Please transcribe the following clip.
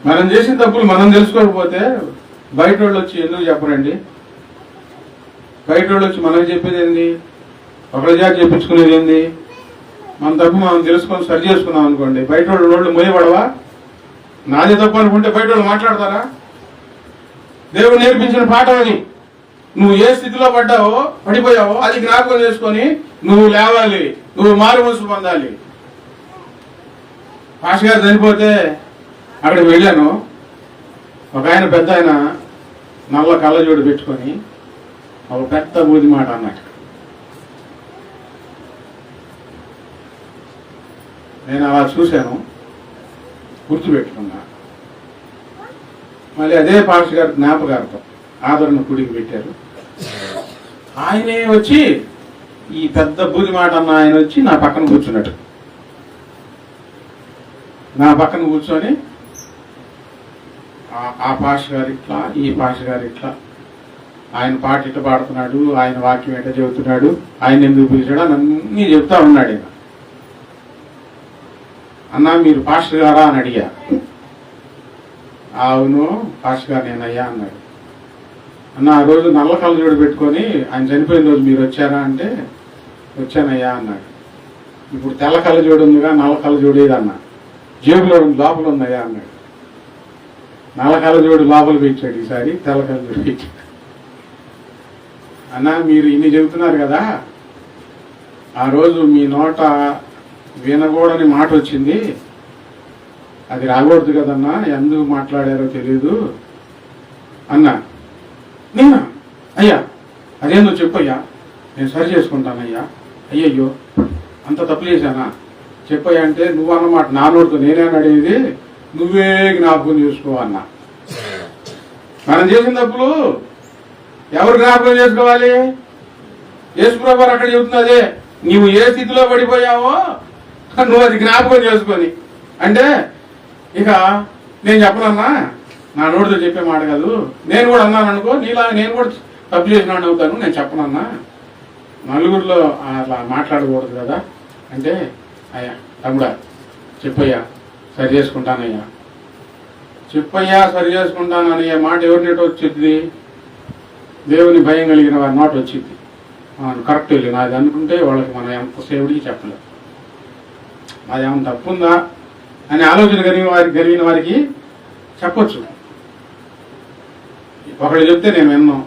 మనం చేసిన తప్పులు మనం తెలుసుకోకపోతే బయట వాళ్ళు వచ్చి ఎందుకు చెప్పరండి? బయట వాళ్ళు వచ్చి మనకు చెప్పేది ఏంది? ఒకరి జాతి చెప్పించుకునేది ఏంది? మన తప్పు మనం తెలుసుకొని సరి చేసుకున్నాం అనుకోండి, బయట వాళ్ళు మొయ్యబడవా? నాదే తప్పు అనుకుంటే బయట వాళ్ళు మాట్లాడతారా? దేవుడు నేర్పించిన పాఠం అది. నువ్వు ఏ స్థితిలో పడిపోయావో అది జ్ఞాపకం చేసుకొని నువ్వు లేవాలి, నువ్వు మారు మనసు పొందాలి. పాష గారు చనిపోతే అక్కడికి వెళ్ళాను. ఒక ఆయన పెద్ద ఆయన నల్ల కళ్ళజోడు పెట్టుకొని ఒక పెద్ద బూది మాట అన్నట్టు. నేను అలా చూశాను, గుర్తుపెట్టుకున్నా. మళ్ళీ అదే పాష గారు జ్ఞాపకార్థం ఆదరణ గుడికి పెట్టారు. ఆయనే వచ్చి ఈ పెద్ద బూది మాట అన్న ఆయన వచ్చి నా పక్కన కూర్చున్నాడు. నా పక్కన కూర్చొని ఆ పాష గారు ఇట్లా, ఈ పాష గారు ఇట్లా, ఆయన పాట ఇట్లా పాడుతున్నాడు, ఆయన వాక్యం ఎట్లా చెబుతున్నాడు, ఆయన ఎందుకు పిలిచాడు అని అన్నీ చెప్తా ఉన్నాడు. ఈయన అన్నా మీరు పాస్టర్ గారా అని అడిగా. అవును పాస్టర్ గారు నేనయ్యా అన్నాడు. అన్న ఆ రోజు నల్ల కళ్ళజోడు పెట్టుకొని ఆయన చనిపోయిన రోజు మీరు వచ్చారా అంటే వచ్చానయ్యా అన్నాడు. ఇప్పుడు తెల్ల కళ్ళజోడు ఉందిగా, నల్ల కళ్ళజోడు ఏదన్నా జేబులో లోపల ఉందయ్యా అన్నాడు. నల్ల కళ్ళజోడు లోపల పెట్టాడు, ఈసారి తెల్ల కళ్ళజోడు పెట్టాడు. అన్న మీరు ఇన్ని చెబుతున్నారు కదా, ఆ రోజు మీ నోట వినకూడని మాట వచ్చింది, అది రాకూడదు కదన్నా, ఎందుకు మాట్లాడారో తెలీదు అన్నా. నేనా అయ్యా, అదేందో చెప్పయ్యా, నేను సరి చేసుకుంటానయ్యా. అయ్యయ్యో అంత తప్పు చేశానా చెప్పయ్యా అంటే, నువ్వు అన్నమాట నా నోటితో నేనే అడిగేది, నువ్వే జ్ఞాపకం చేసుకో అన్నా. మనం చేసిన తప్పులు ఎవరు జ్ఞాపకం చేసుకోవాలి? యేసుప్రభు అక్కడ చెబుతున్నదే, నీవు ఏ స్థితిలో పడిపోయావో నువ్వు అది జ్ఞాపకం చేసుకొని. అంటే ఇక నేను చెప్పనన్నా, నా నోటితో చెప్పే మాట కాదు. నేను కూడా అన్నాను అనుకో, నీలా నేను కూడా తప్పు చేసినాడు అవుతాను, నేను చెప్పనన్నా, నలుగురిలో అట్లా మాట్లాడకూడదు కదా అంటే, అయ్యా తమ్ముడా చెప్పయ్యా సరి చేసుకుంటానయ్యా, చెప్పయ్యా సరి చేసుకుంటానయ్యా మాట ఎవరి నోట వచ్చింది? దేవుని భయం కలిగిన వారి నోట వచ్చింది. కరెక్ట్ వెళ్ళి నాది అనుకుంటే వాళ్ళకి మనం ఎంత సేవుడికి చెప్పలేదు. అది ఏమైనా తప్పుందా అని ఆలోచన కలిగిన వారికి చెప్పొచ్చు. ఒకళ్ళు చెప్తే నేను విన్నాను.